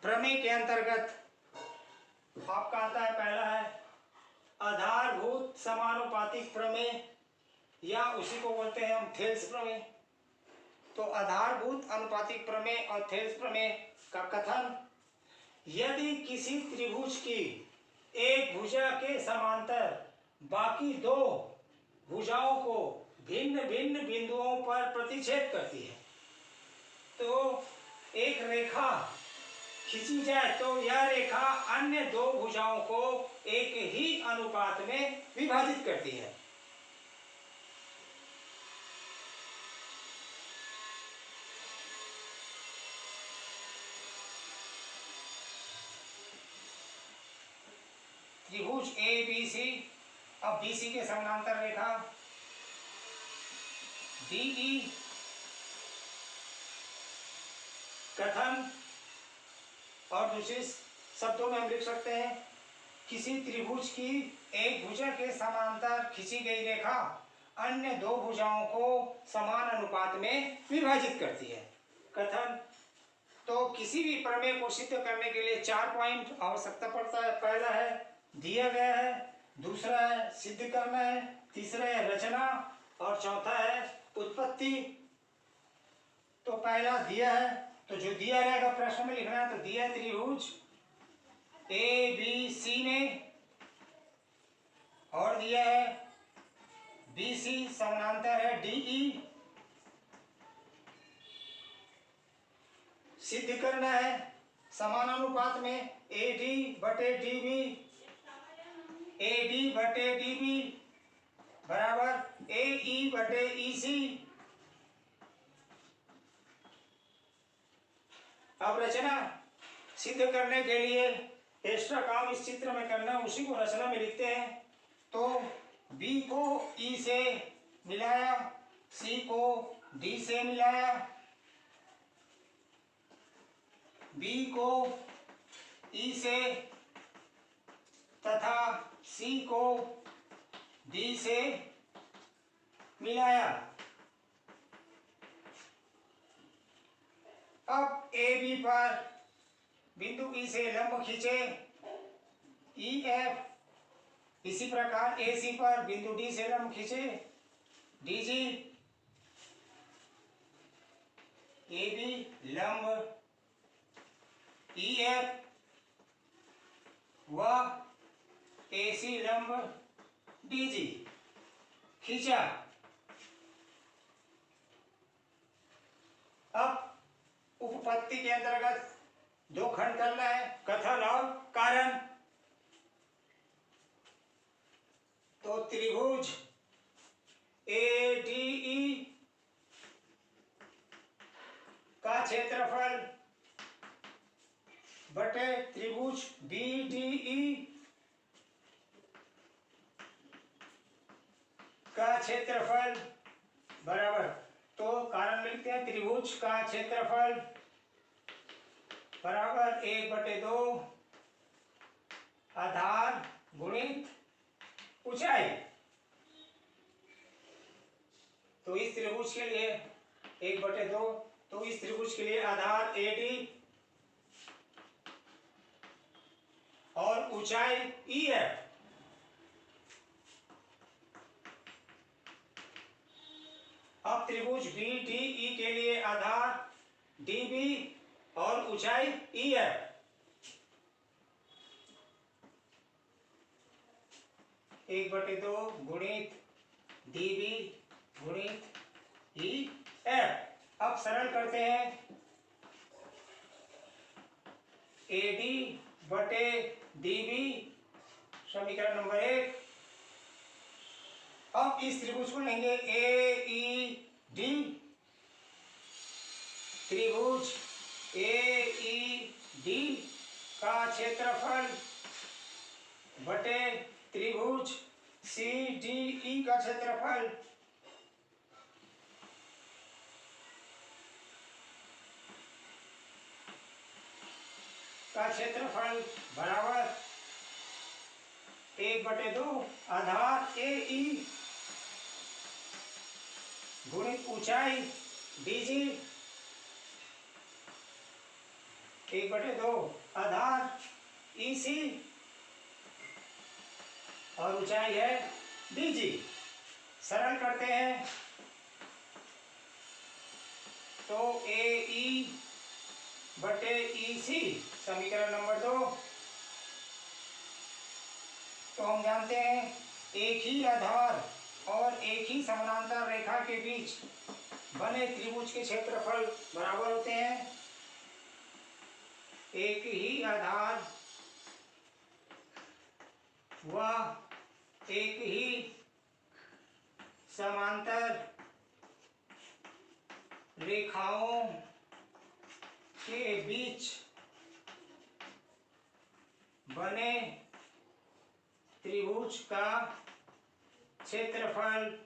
प्रमेय के अंतर्गत आपका आता है, पहला है आधारभूत समानुपातिक प्रमेय, या उसी को बोलते हैं हम थेल्स प्रमेय। तो आधारभूत अनुपातिक प्रमेय और थेल्स प्रमेय का कथन, यदि किसी त्रिभुज की एक भुजा के समांतर बाकी दो भुजाओं को भिन्न भिन्न बिंदुओं पर प्रतिच्छेद करती है, तो एक रेखा खींची जाए तो यह रेखा अन्य दो भुजाओं को एक ही अनुपात में विभाजित करती है। त्रिभुज ए बी सी, अब बी सी के समानांतर रेखा डी ई, कथन और दूसरे शब्दों में हम लिख सकते हैं, किसी त्रिभुज की एक भुजा के समांतर खींची गई रेखा अन्य दो भुजाओं को समान अनुपात में विभाजित करती है। कथन, तो किसी भी प्रमेय को सिद्ध करने के लिए 4 पॉइंट आवश्यकता पड़ता है। पहला है दिया गया है, दूसरा है सिद्ध करना है, तीसरा है रचना और चौथा है उत्पत्ति। तो पहला दिया है, तो जो दिया रहेगा प्रश्न में लिखना है। तो दिया त्रिभुज ए बी सी में, और दिया है बी सी समानांतर है डी ई, सिद्ध करना है समानुपात में ए डी बटे डी बी, ए डी बटे डी बी बराबर ए ई बटे ई सी। अब रचना सिद्ध करने के लिए एक्स्ट्रा काम इस चित्र में करना, उसी को रचना में लिखते हैं। तो B को E से मिलाया, C को D से मिलाया, B को E से तथा C को D से मिलाया। अब ए बी पर बिंदु ई से लंब खींचे ई एफ, इसी प्रकार ए सी पर बिंदु डी से लंब खींचे डी जी, ए बी लंब ई एफ व ए सी लंब डी जी खींचा। अब उपपत्ति के अंतर्गत दो खंड करना है, कथन और कारण। तो त्रिभुज ए डी ई का क्षेत्रफल बटे त्रिभुज बी डी ई का क्षेत्रफल बराबर, तो कारण लिखते हैं त्रिभुज का क्षेत्रफल बराबर 1/2 आधार गुणित ऊंचाई। तो इस त्रिभुज के लिए 1/2, तो इस त्रिभुज के लिए आधार AD और ऊंचाई EF। अब त्रिभुज BDE के लिए आधार DB और ऊंचाई EF। एक बटे दो गुणित DB गुणित EF। अब सरल करते हैं, AD बटे DB समीकरण नंबर 1। अब इस त्रिभुज को लेंगे AED, त्रिभुज AED का क्षेत्रफल बटे त्रिभुज CDE का क्षेत्रफल बराबर 1/2 आधार AE गुणित ऊंचाई DG 1/2 आधार EC और ऊंचाई है DG। सरल करते हैं तो AE/EC समीकरण नंबर 2। तो हम जानते हैं एक ही आधार और एक ही समानांतर रेखा के बीच बने त्रिभुज के क्षेत्रफल बराबर होते हैं। एक ही आधार व एक ही समांतर रेखाओं के बीच बने त्रिभुज का क्षेत्रफल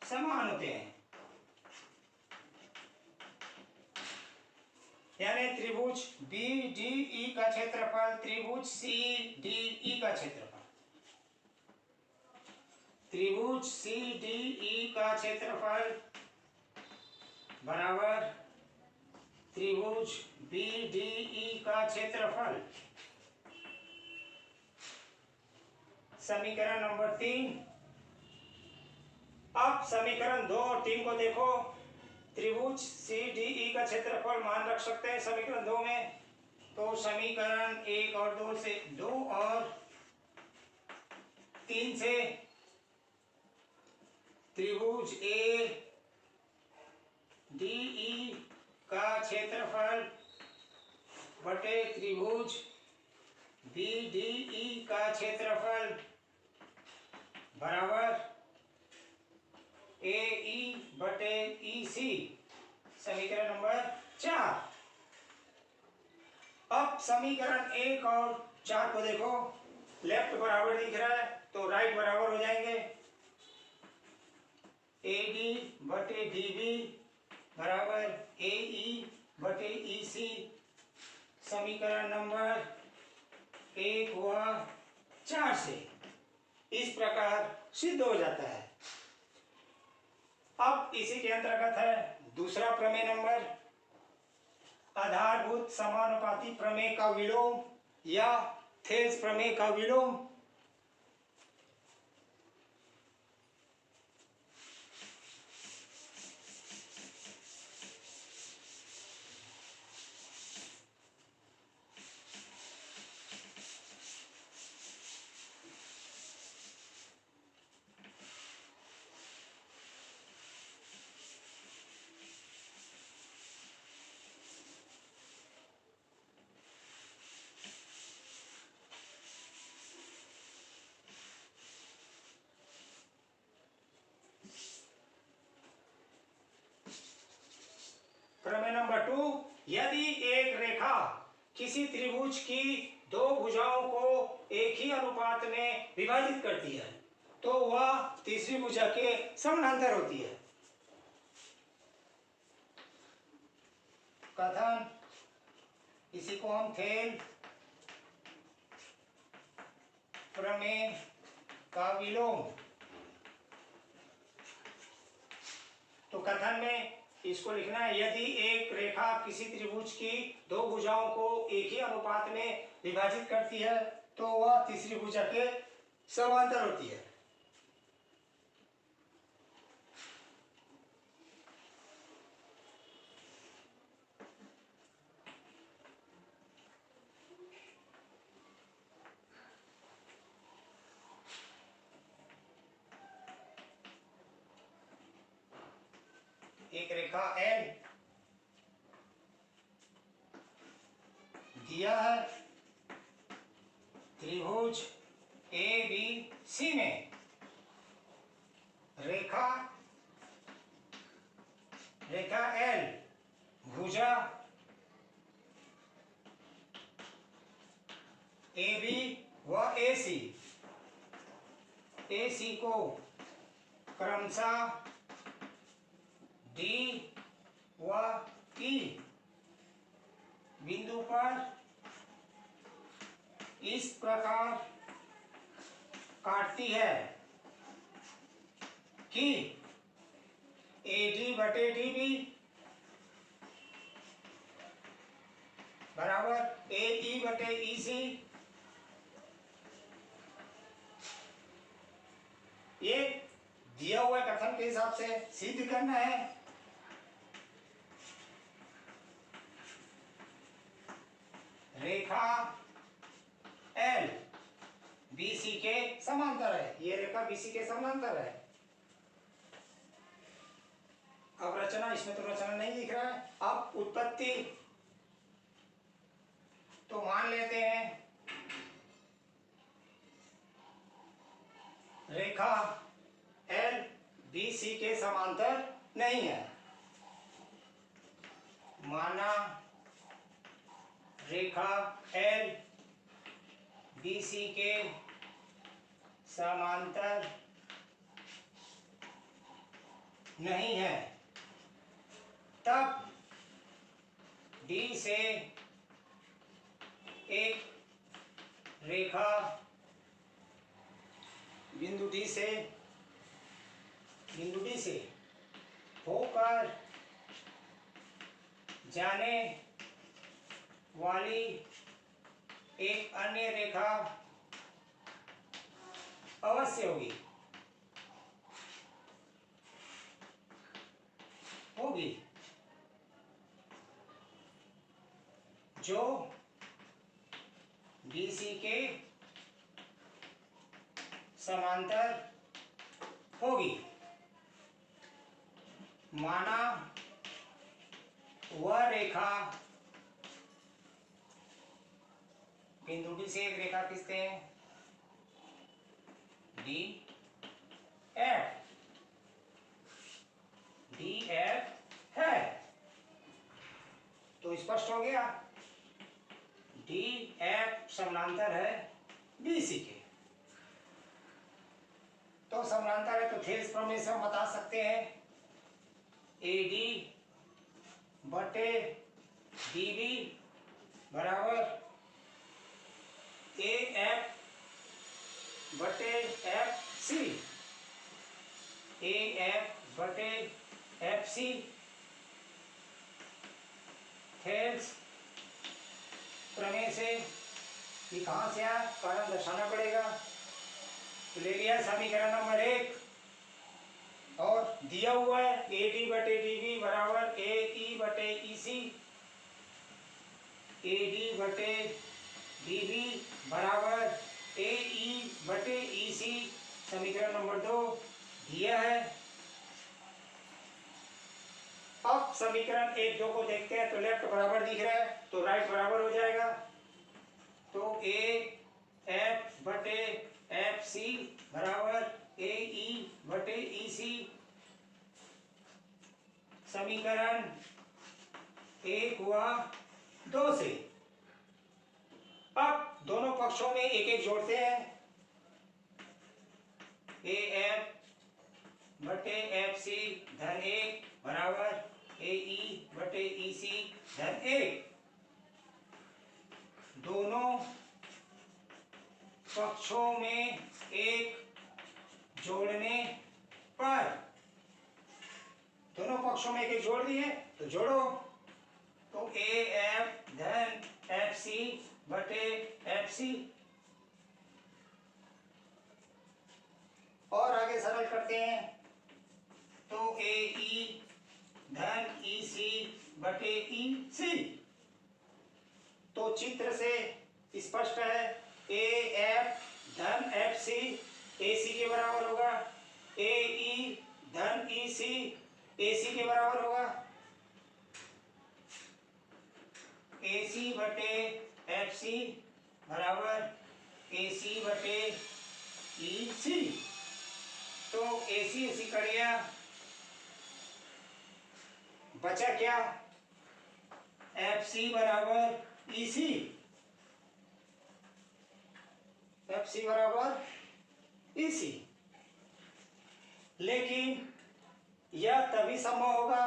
समान होते हैं। यानी त्रिभुज BDE का क्षेत्रफल त्रिभुज CDE का क्षेत्रफल, त्रिभुज CDE का क्षेत्रफल बराबर त्रिभुज BDE का क्षेत्रफल। समीकरण नंबर 3। अब समीकरण 2 और 3 को देखो। त्रिभुज CDE का क्षेत्रफल मान रख सकते हैं समीकरण 2 में। तो समीकरण 1 और 2 से 2 और 3 से त्रिभुज ADE का क्षेत्रफल बटे त्रिभुज BDE का क्षेत्रफल बराबर AE/EC समीकरण नंबर 4। अब समीकरण 1 और 4 को देखो। लेफ्ट बराबर दिख रहा है तो राइट बराबर हो जाएंगे। AD/DB बराबर AE/EC समीकरण नंबर 1 व 4 से इस प्रकार सिद्ध हो जाता है। अब इसी के अंतर्गत है दूसरा प्रमेय नंबर, आधारभूत समानुपाती प्रमेय का विलोम या थेल्स प्रमेय का विलोम। प्रमेय नंबर 2, यदि एक रेखा किसी त्रिभुज की दो भुजाओं को एक ही अनुपात में विभाजित करती है तो वह तीसरी भुजा के समानांतर होती है। कथन, इसी को हम थेल प्रमेय का विलोम। तो कथन में इसको लिखना है, यदि एक रेखा किसी त्रिभुज की दो भुजाओं को एक ही अनुपात में विभाजित करती है तो वह तीसरी भुजा के समांतर होती है। एक रेखा L दिया है त्रिभुज ABC में। रेखा L भुजा AB व AC को क्रमशः D व E बिंदु पर इस प्रकार काटती है कि AD/DB बराबर ए ई बटे ई सी। ये दिया हुआ कथन के हिसाब से सिद्ध करना है। रेखा एल बीसी के समांतर है। ये रेखा बीसी के समांतर है। अब रचना, इसमें तो रचना नहीं दिख रहा है। अब उत्पत्ति तो मान लेते हैं रेखा एल बीसी के समांतर नहीं है। माना रेखा एल बीसी के समांतर नहीं है, तब डी से एक रेखा बिंदु डी से होकर जाने वाली एक अन्य रेखा अवश्य होगी जो बीसी के समांतर होगी। माना वह रेखा बिंदु डी से एक रेखा खींचते हैं डी एफ है। तो स्पष्ट हो गया डी एफ समानांतर है बीसी के। तो समानांतर है तो थेल्स प्रमेय से हम बता सकते हैं ए डी बटे डी बी बराबर ए एफ बटे एफ सी। ए एफ बटे एफ सी थेल्स प्रमेय से ये कहाँ से आया, कारण दर्शाना पड़ेगा। तो ले लिया समीकरण नंबर 1 और दिया हुआ है ए डी बटे डी बी बराबर ए ई बटे ई सी। ए डी बटे डी बी बराबर ए ई बटे ई सी। समीकरण नंबर 2 दिया है। अब समीकरण 1 2 को देखते हैं तो लेफ्ट बराबर दिख रहा है तो राइट बराबर हो जाएगा। तो ए एफ बटे एफ सी बराबर ए ई बटे ई सी। समीकरण 1 हुआ 2 से। अब दोनों पक्षों में एक एक जोड़ते हैं। ए एफ बटे एफ सी धन 1 बराबर ए ई बटे ई सी धन 1। दोनों पक्षों में एक जोड़ने पर, दोनों पक्षों में एक एक जोड़ दिए तो जोड़ो। तो ए एफ धन एफ सी बटे एफ सी। और आगे सरल करते हैं तो ए ई धन ई सी बटे ई सी। तो चित्र से स्पष्ट है ए एफ धन एफ सी ए सी के बराबर होगा। ए ई धन ई सी ए सी के बराबर होगा। ए सी बटे एफ सी बराबर ए सी बटे ई सी। तो ए सी कट गया, बचा क्या एफ सी बराबर ई सी। एफ सी बराबर ई सी। लेकिन यह तभी संभव होगा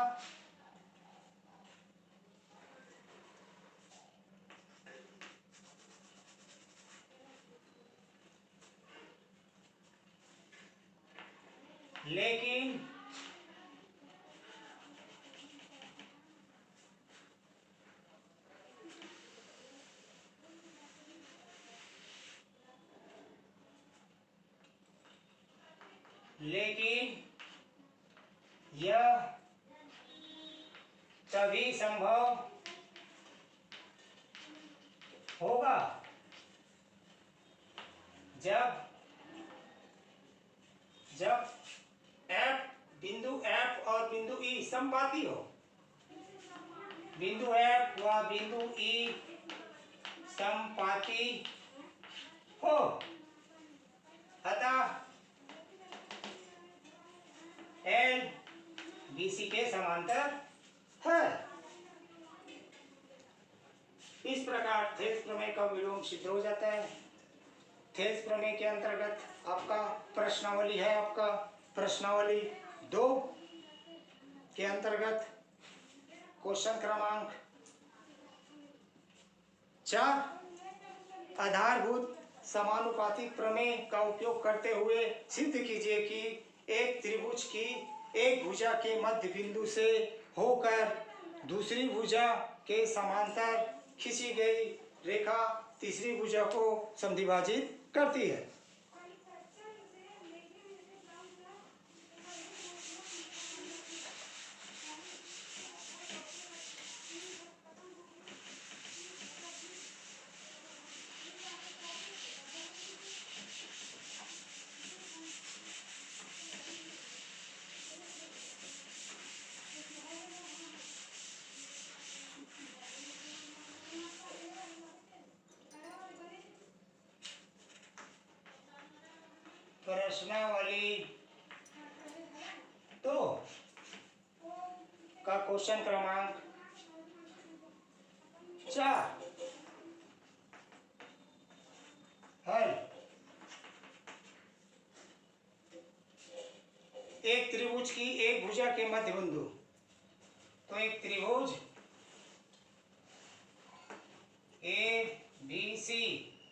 लेकिन लेकिन यह तभी संभव होगा जब जब F बिंदु F और बिंदु E समपाती हो। बिंदु F व बिंदु E समपाती हो, अतः L BC के समांतर है। इस प्रकार थेल्स प्रमेय का विलोम सिद्ध हो जाता है। थेल्स प्रमेय के अंतर्गत आपका प्रश्नावली है, आपका प्रश्नावली 2 के अंतर्गत क्वेश्चन क्रमांक 4 आधारभूत समानुपातिक प्रमेय का उपयोग करते हुए सिद्ध कीजिए कि एक त्रिभुज की एक भुजा के मध्य बिंदु से होकर दूसरी भुजा के समांतर खींची गई रेखा तीसरी भुजा को समद्विभाजित करती है। प्रश्नावली 2 का क्वेश्चन क्रमांक 4 हल। एक त्रिभुज की एक भुजा के मध्य बिंदु, तो एक त्रिभुज ABC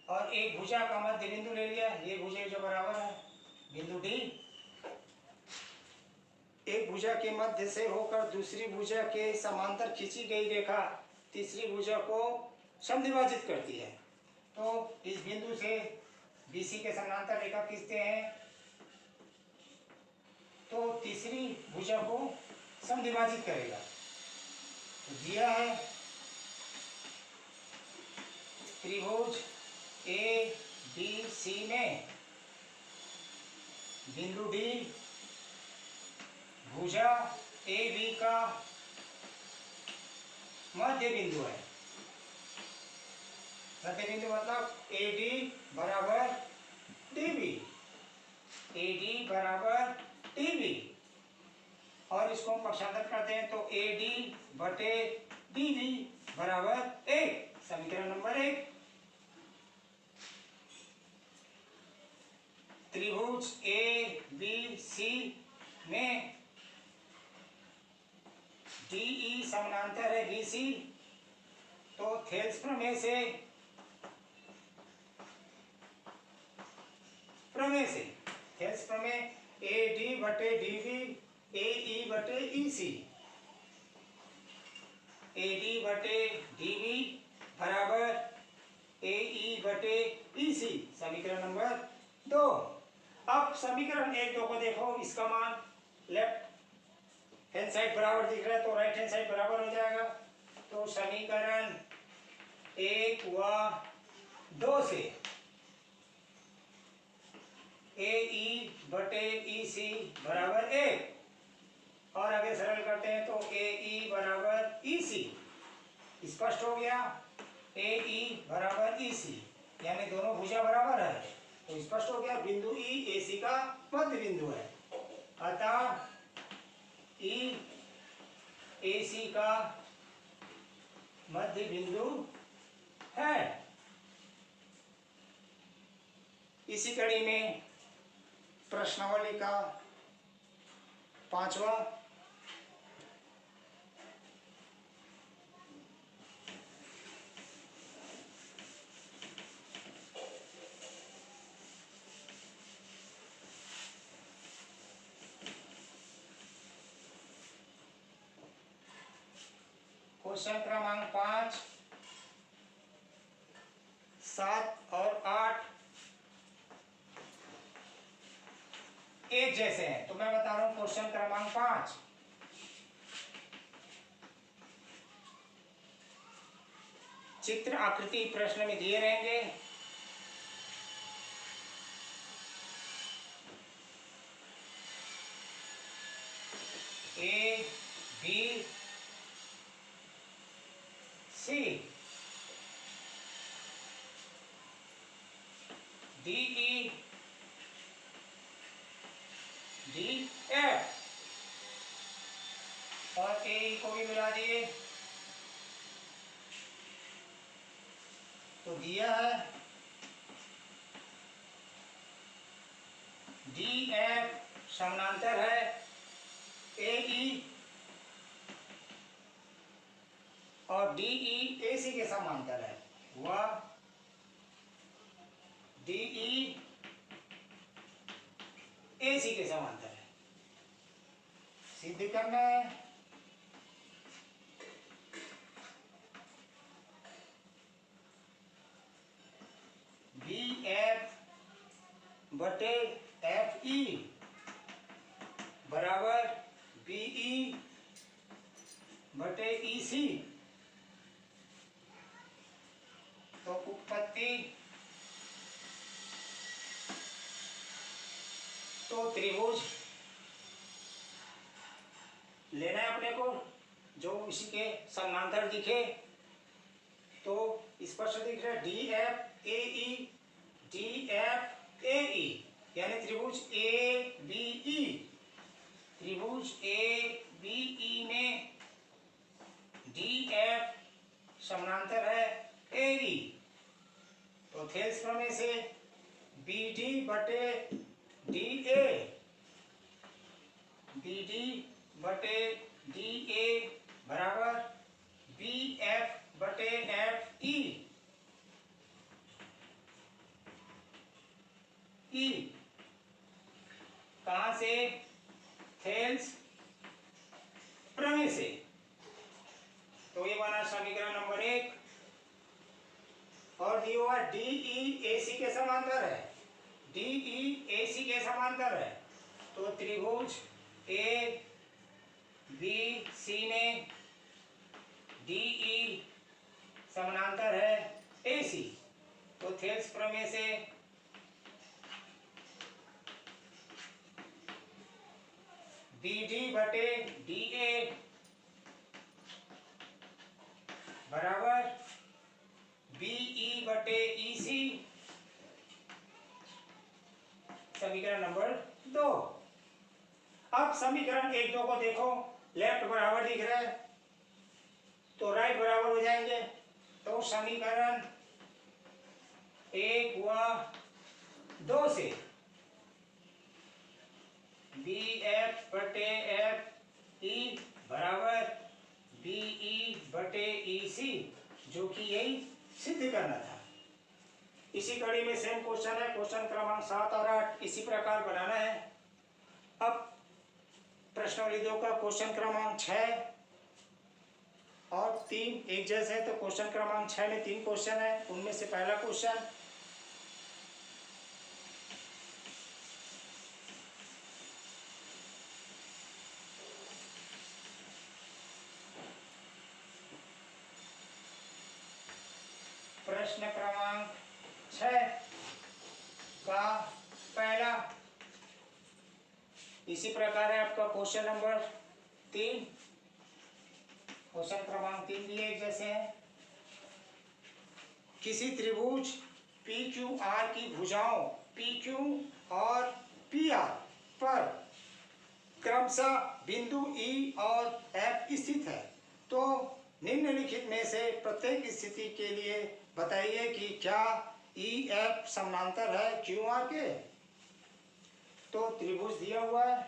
और एक भुजा का मध्य बिंदु ले लिया। ये भुजा जो बराबर है बिंदु D, एक भुजा के मध्य से होकर दूसरी भुजा के समांतर खींची गई रेखा तीसरी भुजा को समद्विभाजित करती है। तो इस बिंदु से BC के समांतर रेखा खींचते हैं तो तीसरी भुजा को समद्विभाजित करेगा। तो दिया है त्रिभुज ABC में बिंदु D भुजा AB का मध्य बिंदु है। मध्य बिंदु मतलब AD बराबर DB, AD बराबर DB, और इसको हम पक्षांतर करते हैं तो AD बटे DB बराबर 1। समीकरण नंबर 1। त्रिभुज ABC में DE समानांतर है BC, तो थेल्स प्रमेय से थेल्स प्रमेय AD बटे DB AE बटे EC, AD बटे DB बराबर AE बटे EC। समीकरण नंबर 2। अब समीकरण 1 2 को देखो, इसका मान लेफ्ट हैंड साइड बराबर दिख रहा है तो राइट हैंड साइड बराबर हो जाएगा। तो समीकरण 1 व 2 से AE बटे EC बराबर 1 और आगे सरल करते हैं तो AE बराबर EC स्पष्ट हो गया। AE बराबर EC यानी दोनों भुजा बराबर है तो स्पष्ट हो गया बिंदु E AC का मध्य बिंदु है, अतः E AC का मध्य बिंदु है। इसी कड़ी में प्रश्नावली का 5वां क्वेश्चन क्रमांक 5 7 और 8 एक एक जैसे हैं। तो मैं बता रहा हूं क्वेश्चन क्रमांक 5। चित्र आकृति प्रश्न में दिए रहेंगे। A B C D E D F और ए को भी मिला दिए तो दिया है डी एफ समानांतर है ए ई और डी ई ए सी के समांतर है। वह डी ई ए सी के समांतर है। सिद्ध करना है बी एफ बटे एफ ई बराबर बी ई बटे ई सी। तो उत्पत्ति तो त्रिभुज लेना है अपने को जो इसी के समानांतर दिखे। तो स्पष्ट दिख रहा है D F A E D F A E यानी त्रिभुज ए बी ई। त्रिभुज ए बी ई में डी एफ समानांतर है ए ई। तो थेल्स प्रमेय से बी डी बटे डी ए बी डी बटे डी ए बराबर बी एफ बटे एफ ई ई। कहां से? थेल्स प्रमेय से। तो ये बना समीकरण नंबर 1 और दिया हुआ डी ई ए सी के समांतर है। डी ई ए सी के समांतर है तो त्रिभुज ए बी सी में डी ई समानांतर है ए सी। तो थेल्स प्रमेय से बी डी बटे डी ए बराबर बी ई बटे ई सी। समीकरण नंबर 2। अब समीकरण 1 2 को देखो, लेफ्ट बराबर दिख रहा है तो राइट बराबर हो जाएंगे। तो समीकरण 1 हुआ 2 से बी एफ बटे एफ ई बराबर बी ई बटे ई सी, जो कि यही सिद्ध करना था। इसी कड़ी में सेम क्वेश्चन है, क्वेश्चन क्रमांक 7 और 8 इसी प्रकार बनाना है। अब प्रश्नावली 2 का क्वेश्चन क्रमांक 6 और 3 एक जैसे है। तो क्वेश्चन क्रमांक 6 में 3 क्वेश्चन है। उनमें से पहला क्वेश्चन प्रश्न क्रमांक 6 का पहला इसी प्रकार है आपका क्वेश्चन नंबर 3। क्वेश्चन क्रमांक 3 भी एक जैसे है। किसी त्रिभुज पी क्यू आर की भुजाओं पी क्यू और पी आर पर क्रमशः बिंदु ई और एफ स्थित है। तो निम्नलिखित में से प्रत्येक स्थिति के लिए बताइए कि क्या ई एफ समानांतर है क्यू आर के। तो त्रिभुज दिया हुआ है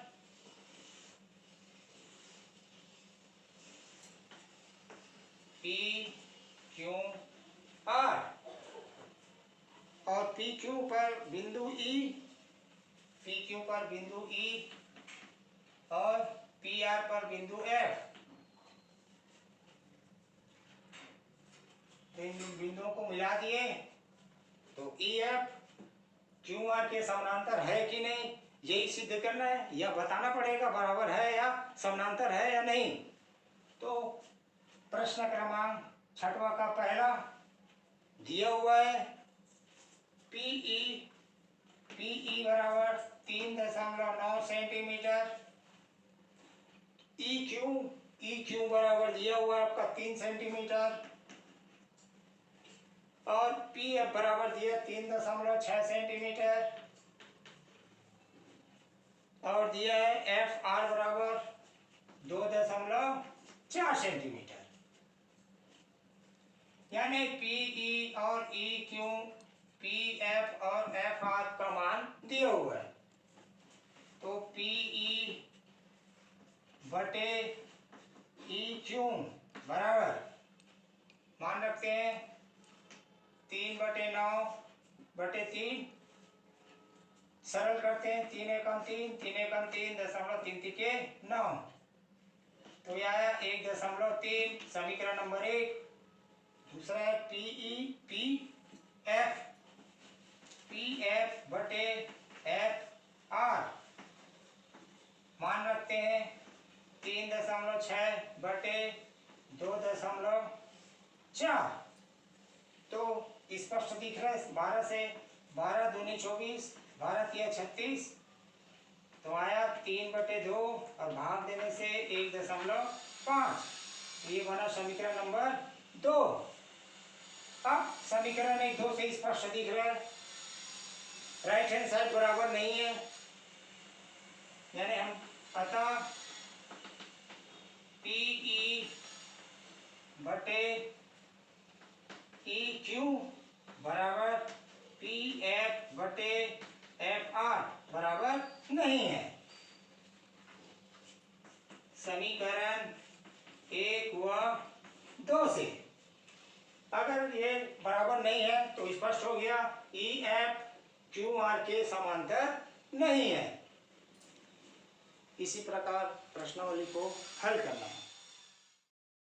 पी क्यू आर और पी क्यू पर बिंदु ई, पी क्यू पर बिंदु ई और पी आर पर बिंदु एफ। तो इन बिंदुओं को मिला दिए तो ई एफ क्यू आर के समानांतर है कि नहीं यही सिद्ध करना है या बताना पड़ेगा बराबर है या समानांतर है या नहीं। तो प्रश्न क्रमांक 6वां का पहला दिया हुआ है पीई बराबर 3.9 सेंटीमीटर, ई क्यू बराबर दिया हुआ है आपका 3 सेंटीमीटर, और पी एफ बराबर दिया 3.6 सेंटीमीटर, और दिया है एफ आर बराबर 2.4 सेंटीमीटर। यानी पीई और ई क्यू, पी एफ और एफ आर का मान दिया हुआ है। तो पीई बटे ई क्यू बराबर मान रखते हैं 3/9/3, सरल करते हैं 3 एकम 3, 3 एकम 3.339। तो यह आया 1.3 समीकरण नंबर 1। दूसरा है पी एफ बटे एफ आर मान रखते हैं 3.6 बटे 2.4। तो स्पष्ट दिख रहा है 12 से 12 दूनी 24, 12 तिया 36। तो आया 3/2 और भाग देने से 1.5। ये बना समीकरण नंबर 2। अब समीकरण 1-2 से स्पष्ट दिख रहा है राइट हैंड साइड बराबर नहीं है, यानी हम अतः पीई बटे ई क्यू बराबर पी एफ बटे एफ आर बराबर नहीं है। समीकरण 1 व 2 से अगर ये बराबर नहीं है तो स्पष्ट हो गया ई एफ क्यू आर के समांतर नहीं है। इसी प्रकार प्रश्नावली को हल करना है।